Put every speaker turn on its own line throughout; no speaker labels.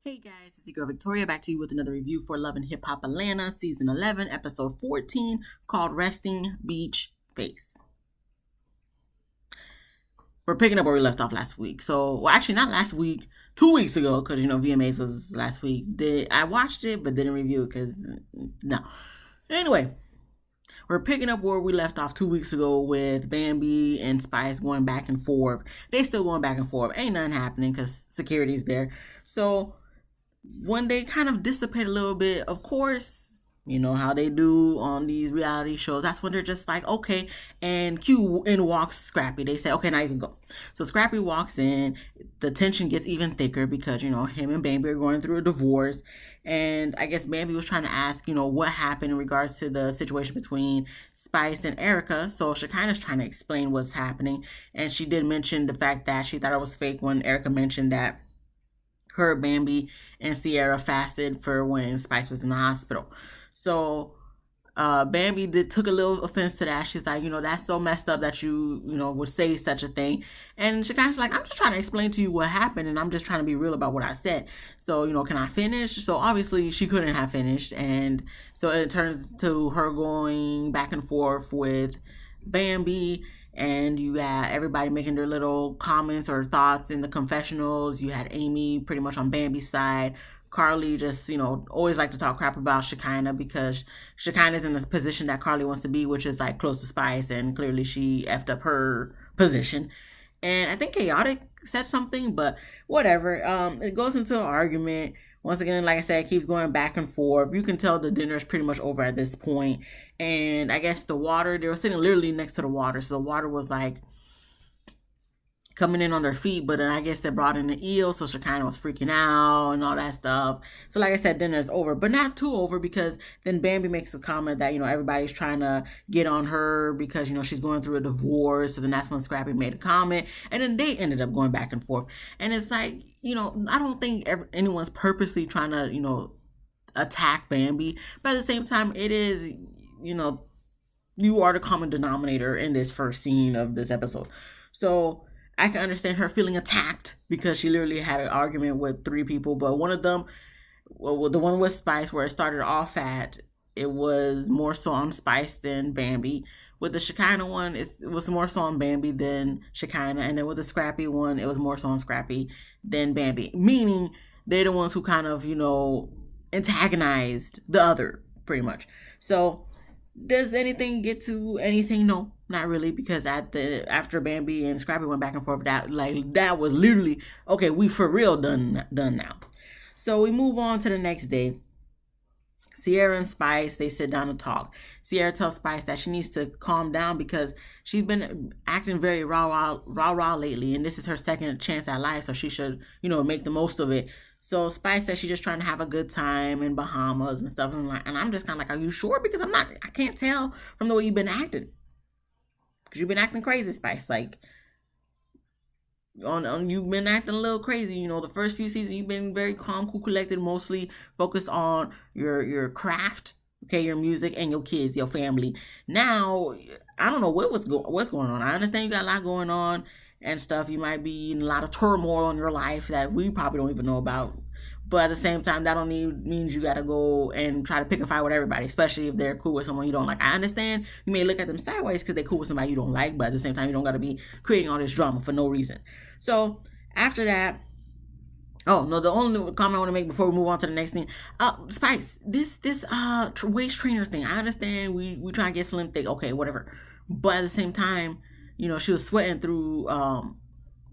Hey guys, it's your girl Victoria back to you with another review for Love and Hip Hop Atlanta, Season 11, Episode 14, called Resting Beach Face. We're picking up where we left off last week. Well, actually, not last week, 2 weeks ago, because, VMAs was last week. I watched it, but didn't review it because, no. Anyway, we're picking up where we left off 2 weeks ago with Bambi and Spice going back and forth. They still going back and forth. Ain't nothing happening because security's there. So when they kind of dissipate a little bit, of course, you know how they do on these reality shows. That's when they're just like, okay, and in walks Scrappy. They say, okay, now you can go. So Scrappy walks in. The tension gets even thicker because, him and Bambi are going through a divorce. And I guess Bambi was trying to ask, what happened in regards to the situation between Spice and Erica. So Shekinah's trying to explain what's happening. And she did mention the fact that she thought it was fake when Erica mentioned that her, Bambi, and Sierra fasted for when Spice was in the hospital. So Bambi took a little offense to that. She's like, that's so messed up that you would say such a thing. And Shekinah's like, I'm just trying to explain to you what happened, and I'm just trying to be real about what I said. So, can I finish? So obviously she couldn't have finished. And so it turns to her going back and forth with Bambi. And you got everybody making their little comments or thoughts in the confessionals. You had Amy pretty much on Bambi's side. Carly just, always like to talk crap about Shekinah because Shekinah's in the position that Carly wants to be, which is like close to Spice, and clearly she effed up her position. And I think Chaotic said something, but whatever. It goes into an argument. Once again, like I said, it keeps going back and forth. You can tell the dinner is pretty much over at this point. And I guess the water, they were sitting literally next to the water. So the water was like coming in on their feet, but then I guess they brought in the eel, so Shekinah was freaking out and all that stuff. So like I said, dinner is over, but not too over, because then Bambi makes a comment that, everybody's trying to get on her because, she's going through a divorce. So then that's when Scrappy made a comment, and then they ended up going back and forth. And it's like, I don't think anyone's purposely trying to, attack Bambi, but at the same time, it is, you are the common denominator in this first scene of this episode. So I can understand her feeling attacked because she literally had an argument with 3 people, but one of them, well, the one with Spice, where it started off at, it was more so on Spice than Bambi. With the Shekinah one, it was more so on Bambi than Shekinah, and then with the Scrappy one, it was more so on Scrappy than Bambi, meaning they're the ones who kind of, antagonized the other, pretty much. So does anything get to anything? No, not really, because after Bambi and Scrappy went back and forth, that was literally, okay, we for real done now. So we move on to the next day. Sierra and Spice, they sit down and talk. Sierra tells Spice that she needs to calm down because she's been acting very rah lately, and this is her second chance at life, so she should, make the most of it. So Spice says she's just trying to have a good time in Bahamas and stuff. And I'm just kind of like, are you sure? Because I can't tell from the way you've been acting. Because you've been acting crazy, Spice. Like, you've been acting a little crazy. The first few seasons you've been very calm, cool, collected, mostly focused on your craft, okay, your music, and your kids, your family. Now, I don't know what's going on. I understand you got a lot going on and stuff. You might be in a lot of turmoil in your life that we probably don't even know about. But at the same time, that don't means you got to go and try to pick a fight with everybody, especially if they're cool with someone you don't like. I understand you may look at them sideways because they're cool with somebody you don't like, but at the same time, you don't got to be creating all this drama for no reason. So after that, oh no, the only comment I want to make before we move on to the next thing, Spice, this waist trainer thing. I understand we try to get slim thick, okay, whatever. But at the same time, she was sweating through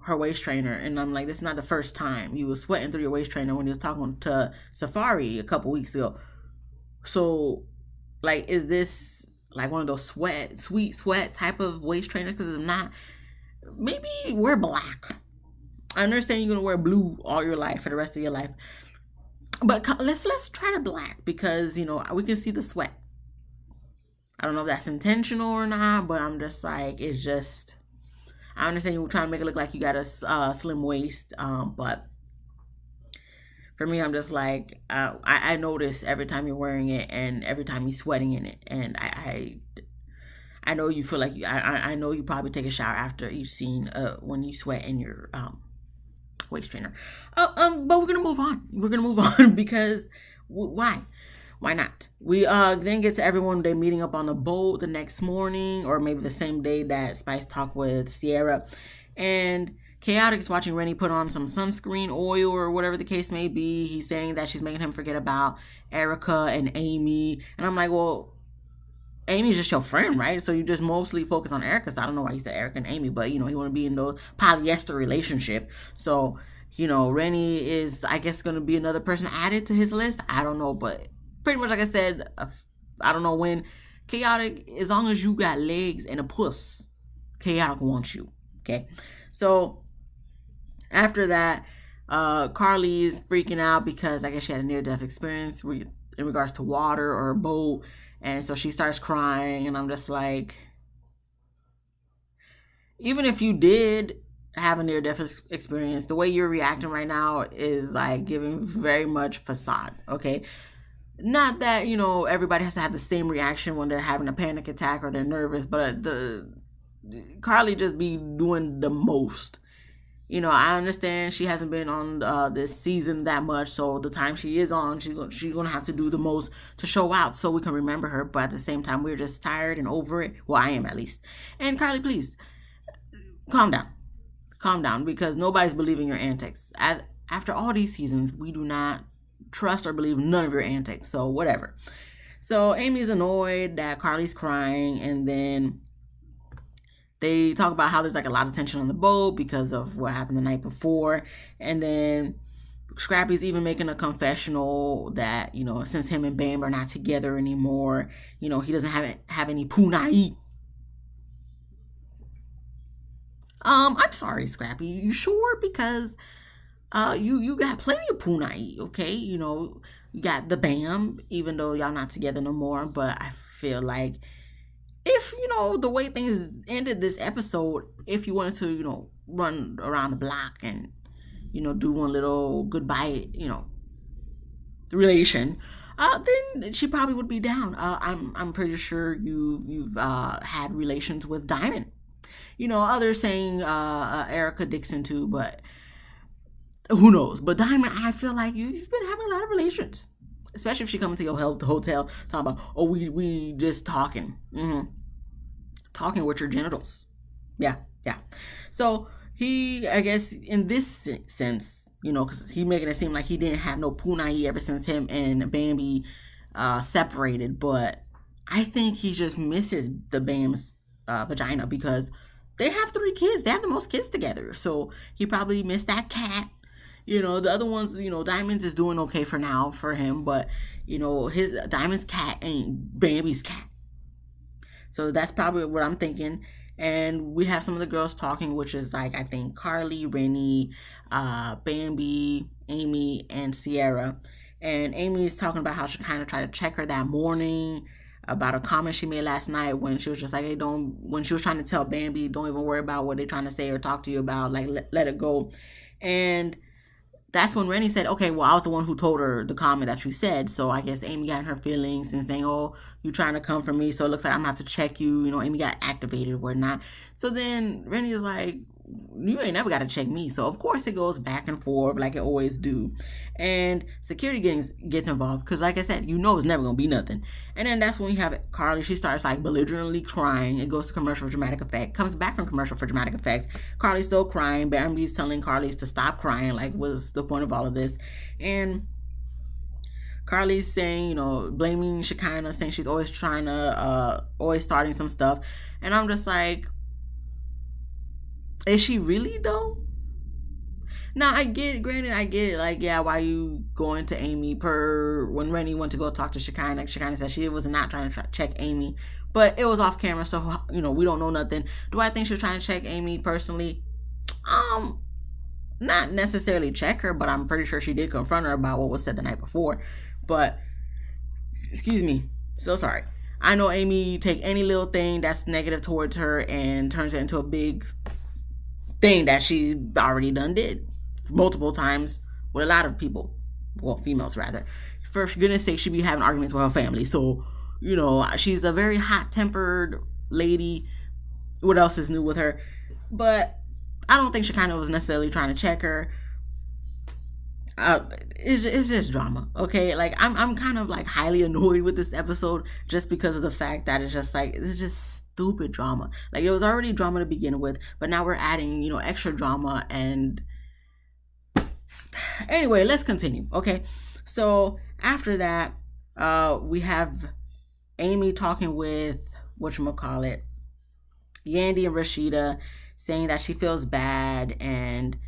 her waist trainer, and I'm like, this is not the first time you was sweating through your waist trainer when you was talking to Safari a couple weeks ago. So, like, is this like one of those sweet sweat type of waist trainers? Because if not, maybe wear black. I understand you're gonna wear blue all your life for the rest of your life, but let's try the black because we can see the sweat. I don't know if that's intentional or not, but I'm just like, it's just, I understand you were trying to make it look like you got a slim waist, but for me, I'm just like, I notice every time you're wearing it and every time you're sweating in it, and I know you feel like I know you probably take a shower after each scene when you sweat in your waist trainer. But we're gonna move on. We're gonna move on because why? Why not? We then get to everyone. They meeting up on the boat the next morning, or maybe the same day that Spice talked with Sierra, and Chaotic is watching Rennie put on some sunscreen oil or whatever the case may be. He's saying that she's making him forget about Erica and Amy, and I'm like, well, Amy's just your friend, right? So you just mostly focus on Erica. So I don't know why he said Erica and Amy, but he want to be in the polyester relationship. So Rennie is, I guess, going to be another person added to his list. I don't know, but pretty much like I said, I don't know when. Chaotic, as long as you got legs and a puss, Chaotic wants you. Okay, so after that, Carly is freaking out because I guess she had a near-death experience in regards to water or a boat, and so she starts crying, and I'm just like, even if you did have a near-death experience, the way you're reacting right now is like giving very much facade, okay? Not that, everybody has to have the same reaction when they're having a panic attack or they're nervous, but Carly just be doing the most. I understand she hasn't been on this season that much, so the time she is on, she's going to have to do the most to show out so we can remember her, but at the same time, we're just tired and over it. Well, I am at least. And Carly, please, calm down. Calm down, because nobody's believing your antics. After all these seasons, we do not trust or believe none of your antics, so whatever. So Amy's annoyed that Carly's crying, and then they talk about how there's like a lot of tension on the boat because of what happened the night before. And then Scrappy's even making a confessional that, since him and Bam are not together anymore, he doesn't have any punai. I'm sorry, Scrappy. You sure? Because you got plenty of punai, okay? You got the Bam, even though y'all not together no more. But I feel like if, the way things ended this episode, if you wanted to, run around the block and, do one little goodbye, relation, then she probably would be down. I'm pretty sure you've had relations with Diamond. Others saying Erica Dixon too, but who knows? But Diamond, I feel like you've been having a lot of relations. Especially if she comes to your hotel talking about, oh, we just talking. Mm-hmm. Talking with your genitals. Yeah. So he, I guess, in this sense, because he making it seem like he didn't have no punai ever since him and Bambi separated. But I think he just misses the Bam's vagina because they have 3 kids. They have the most kids together. So he probably missed that cat. The other ones, Diamond's is doing okay for now for him, but, his Diamond's cat ain't Bambi's cat. So that's probably what I'm thinking. And we have some of the girls talking, which is like, I think Carly, Rennie, Bambi, Amy, and Sierra. And Amy is talking about how she kind of tried to check her that morning about a comment she made last night when she was just like, hey, when she was trying to tell Bambi, don't even worry about what they're trying to say or talk to you about, like, let it go. And that's when Rennie said, okay, well, I was the one who told her the comment that you said. So I guess Amy got in her feelings and saying, oh, you trying to come for me. So it looks like I'm going to have to check you. Amy got activated or whatnot. So then Rennie is like, you ain't never got to check me. So of course it goes back and forth like it always do. And security gets involved because like I said, it's never going to be nothing. And then that's when we have Carly. She starts like belligerently crying. It goes to commercial for dramatic effect. Comes back from commercial for dramatic effect. Carly's still crying. Bambi's telling Carly to stop crying. Like, what's the point of all of this? And Carly's saying, blaming Shekinah, saying she's always trying to, always starting some stuff. And I'm just like, is she really though? Now I get it. Like, yeah, why you going to Amy when Rennie went to go talk to Shekinah? Shekinah said she was not trying to check Amy, but it was off camera, so we don't know nothing. Do I think she was trying to check Amy personally? Not necessarily check her, but I'm pretty sure she did confront her about what was said the night before. But excuse me, so sorry. I know Amy take any little thing that's negative towards her and turns it into a big thing that she already did multiple times with a lot of people, well, females rather. For goodness sake, she be having arguments with her family. So, she's a very hot-tempered lady. What else is new with her? But I don't think Shekinah was necessarily trying to check her. uh it's just drama, okay? Like I'm kind of like highly annoyed with this episode just because of the fact that it's just like it's just stupid drama. Like it was already drama to begin with, but now we're adding, extra drama. And anyway, let's continue, okay? So after that, we have Amy talking with whatchamacallit, Yandy and Rashida, saying that she feels bad and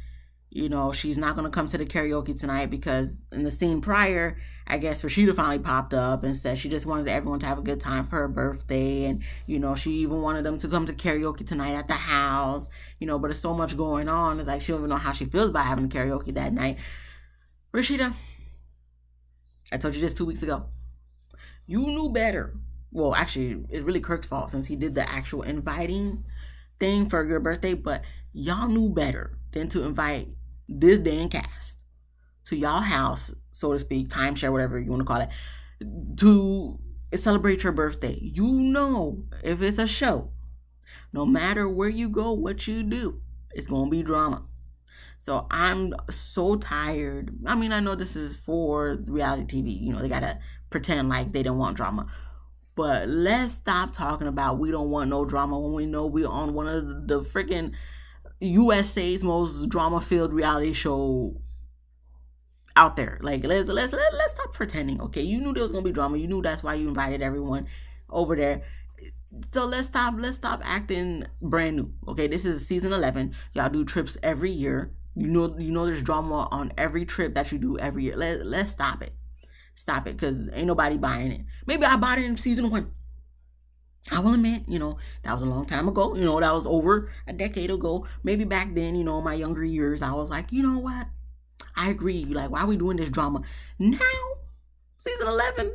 she's not going to come to the karaoke tonight because in the scene prior, I guess Rashida finally popped up and said she just wanted everyone to have a good time for her birthday. And, she even wanted them to come to karaoke tonight at the house, but there's so much going on. It's like she don't even know how she feels about having karaoke that night. Rashida, I told you this 2 weeks ago. You knew better. Well, actually, it's really Kirk's fault since he did the actual inviting thing for your birthday, but y'all knew better than to invite this damn cast to y'all house, so to speak, timeshare, whatever you want to call it, to celebrate your birthday. If it's a show, no matter where you go, what you do, it's going to be drama. So I'm so tired. I mean, I know this is for reality TV. They got to pretend like they don't want drama. But let's stop talking about we don't want no drama when we know we're on one of the freaking USA's most drama-filled reality show out there. Like let's stop pretending, okay? You knew there was gonna be drama. You knew that's why you invited everyone over there. So let's stop acting brand new, okay? This is season 11. Y'all do trips every year. You know there's drama on every trip that you do every year. Let's stop it. Stop it, because ain't nobody buying it. Maybe I bought it in season 1. I will admit, that was a long time ago. That was over a decade ago. Maybe back then, in my younger years, I was like, you know what? I agree. Like, why are we doing this drama? Now, season 11,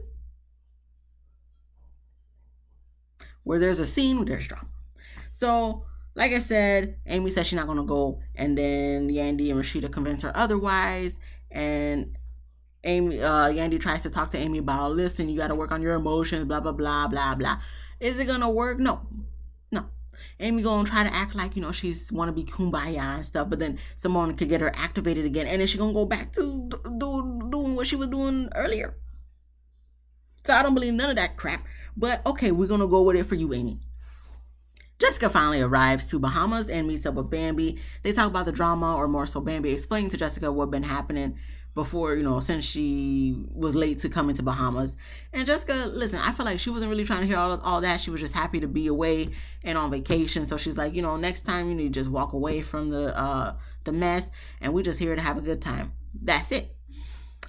where there's a scene, there's drama. So, like I said, Amy says she's not going to go. And then Yandy and Rashida convince her otherwise. And Yandy tries to talk to Amy about, listen, you got to work on your emotions, blah, blah, blah, blah, blah. Is it going to work? No. Amy going to try to act like, she's want to be kumbaya and stuff, but then someone could get her activated again, and then she's going to go back to doing what she was doing earlier. So I don't believe none of that crap. But, okay, we're going to go with it for you, Amy. Jessica finally arrives to Bahamas and meets up with Bambi. They talk about the drama, or more so Bambi explaining to Jessica what had been happening before, since she was late to come into Bahamas. And Jessica, listen, I feel like she wasn't really trying to hear all that. She was just happy to be away and on vacation. So she's like, next time you need to just walk away from the mess, and we're just here to have a good time. That's it.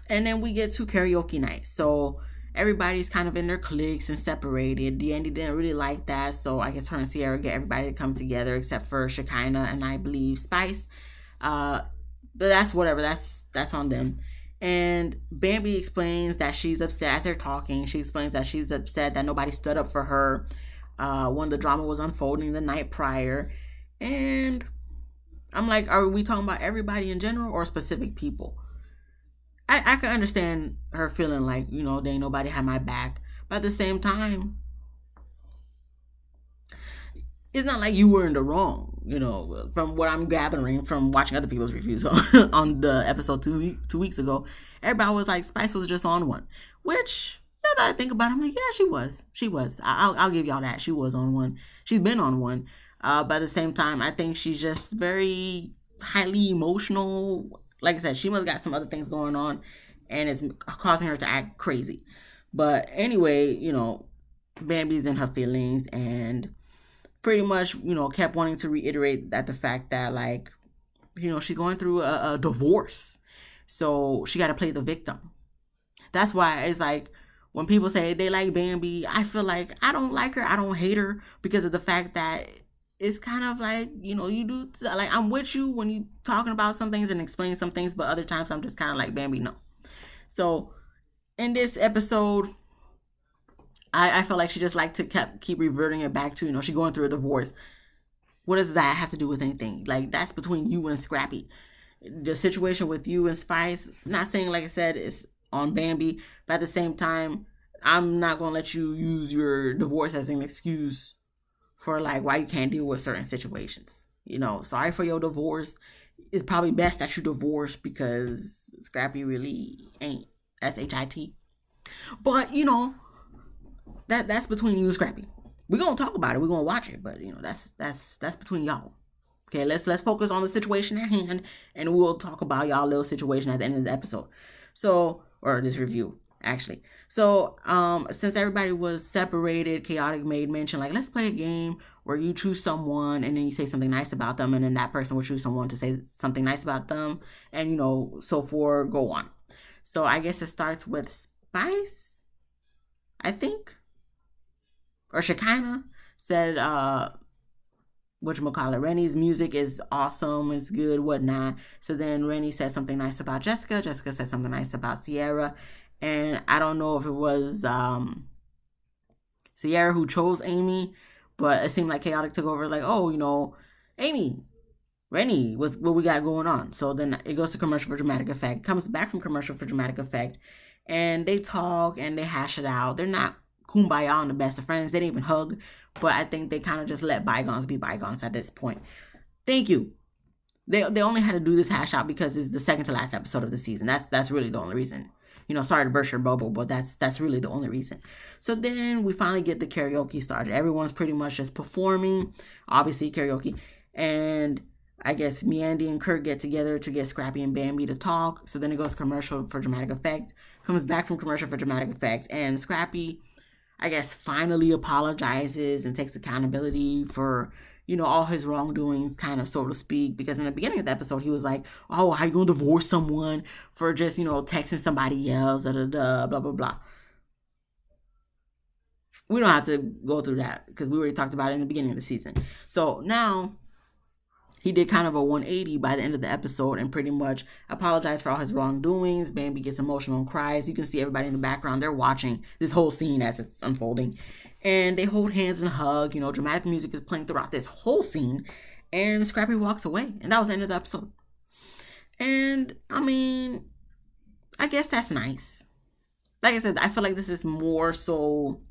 And then we get to karaoke night. So everybody's kind of in their cliques and separated. Yandy didn't really like that. So I guess her and Sierra get everybody to come together except for Shekinah and I believe Spice. But that's whatever. That's on them. And Bambi explains that she's upset as they're talking. She explains that she's upset that nobody stood up for her when the drama was unfolding the night prior. And I'm like, are we talking about everybody in general or specific people? I can understand her feeling like, they ain't nobody had my back. But at the same time, it's not like you were in the wrong, from what I'm gathering from watching other people's reviews on the episode 2 weeks ago. Everybody was like, Spice was just on one, which, now that I think about it, I'm like, yeah, she was. I'll give y'all that. She was on one. She's been on one. But at the same time, I think she's just very highly emotional. Like I said, she must got some other things going on, and it's causing her to act crazy. But anyway, Bambi's in her feelings, and pretty much, kept wanting to reiterate that the fact that, like, she's going through a divorce. So she got to play the victim. That's why it's like, when people say they like Bambi, I feel like I don't like her. I don't hate her because of the fact that it's kind of like, you do, like, I'm with you when you talking about some things and explaining some things, but other times I'm just kind of like, Bambi, no. So in this episode, I felt like she just like to keep reverting it back to, she going through a divorce. What does that have to do with anything? Like, that's between you and Scrappy. The situation with you and Spice, not saying, like I said, it's on Bambi, but at the same time, I'm not going to let you use your divorce as an excuse for, like, why you can't deal with certain situations. Sorry for your divorce. it's probably best that you divorce because Scrappy really ain't shit. But that's between you and Scrappy. We're gonna talk about it. We're gonna watch it, but that's between y'all. Okay, let's focus on the situation at hand, and we'll talk about y'all little situation at the end of the episode. So, or this review actually. So, since everybody was separated, Chaotic made mention like, let's play a game where you choose someone and then you say something nice about them, and then that person will choose someone to say something nice about them, and so forth, go on. So I guess it starts with Spice, I think, or Shekinah said, whatchamacallit, Rennie's music is awesome, it's good, whatnot. So then Rennie said something nice about Jessica. Jessica said something nice about Sierra. And I don't know if it was Sierra who chose Amy, but it seemed like Chaotic took over like, oh, Amy, Rennie, what we got going on? So then it goes to commercial for dramatic effect, comes back from commercial for dramatic effect, and they talk and they hash it out. They're not kumbaya and the best of friends. They didn't even hug, but I think they kind of just let bygones be bygones at this point. Thank you. They only had to do this hash out because it's the second to last episode of the season. That's really the only reason. Sorry to burst your bubble, but that's really the only reason. So then we finally get the karaoke started. Everyone's pretty much just performing, obviously karaoke, and I guess Meandy and Kurt get together to get Scrappy and Bambi to talk. So then it goes commercial for dramatic effect, comes back from commercial for dramatic effect, and Scrappy, I guess, finally apologizes and takes accountability for, all his wrongdoings, kind of, so to speak. Because in the beginning of the episode, he was like, oh, how you going to divorce someone for just, texting somebody else, blah, blah, blah. We don't have to go through that because we already talked about it in the beginning of the season. So now he did kind of a 180 by the end of the episode and pretty much apologized for all his wrongdoings. Bambi gets emotional and cries. You can see everybody in the background. They're watching this whole scene as it's unfolding. And they hold hands and hug. Dramatic music is playing throughout this whole scene. And Scrappy walks away. And that was the end of the episode. And, I guess that's nice. Like I said, I feel like this is more so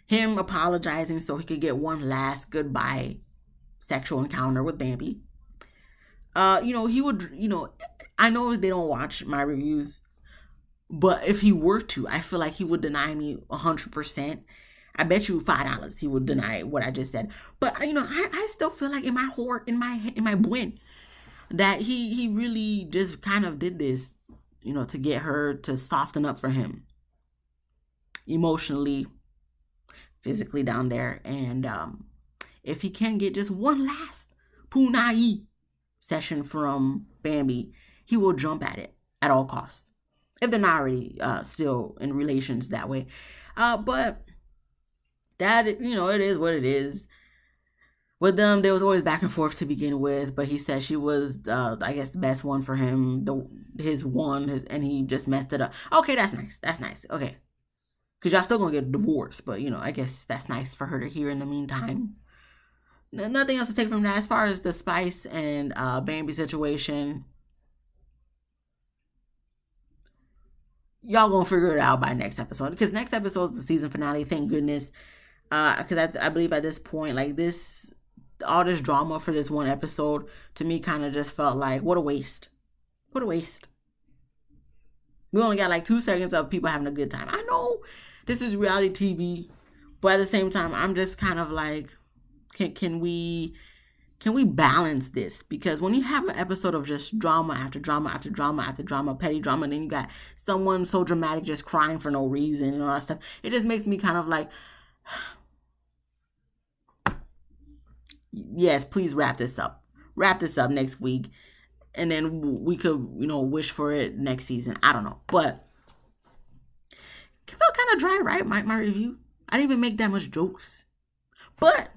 him apologizing so he could get one last goodbye sexual encounter with Bambi. He would, I know they don't watch my reviews, but if he were to, I feel like he would deny me 100%. I bet you $5 he would deny what I just said. But I still feel like in my heart, in my brain, that he really just kind of did this, to get her to soften up for him emotionally, physically down there, and if he can get just one last punai session from Bambi, he will jump at it at all costs. If they're not already still in relations that way. But that, it is what it is. With them, there was always back and forth to begin with, but he said she was, I guess, the best one for him, and he just messed it up. Okay, that's nice. That's nice. Okay. Because y'all still gonna get a divorce, but, I guess that's nice for her to hear in the meantime. Nothing else to take from that. As far as the Spice and Bambi situation, y'all gonna figure it out by next episode, because next episode is the season finale, thank goodness. Because I believe at this point, like all this drama for this one episode, to me, kind of just felt like, what a waste. What a waste. We only got like 2 seconds of people having a good time. I know this is reality TV, but at the same time, I'm just kind of like, can we balance this? Because when you have an episode of just drama after drama after drama after drama, petty drama, and then you got someone so dramatic just crying for no reason and all that stuff, it just makes me kind of like, yes, please wrap this up. Wrap this up next week, and then we could, wish for it next season. I don't know, but it felt kind of dry, right? My review. I didn't even make that much jokes, but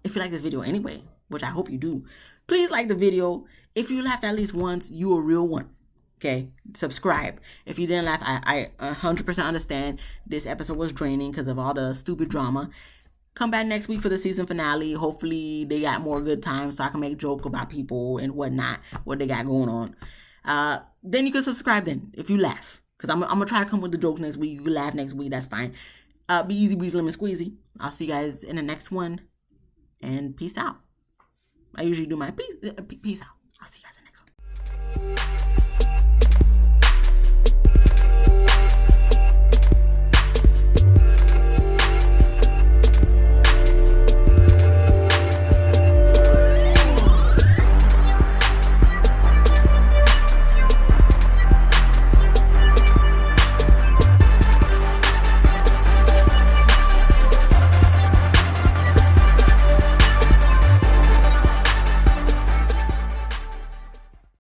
if you like this video anyway, which I hope you do, please like the video. If you laughed at least once, you a real one. Okay, subscribe. If you didn't laugh, I 100% understand. This episode was draining because of all the stupid drama. Come back next week for the season finale. Hopefully they got more good times so I can make joke about people and whatnot, what they got going on. Then you can subscribe then if you laugh, because I'm gonna try to come with the joke next week. You can laugh next week, that's fine. Be easy, breezy, lemon squeezy. I'll see you guys in the next one, and peace out. I usually do my peace out. I'll see you guys.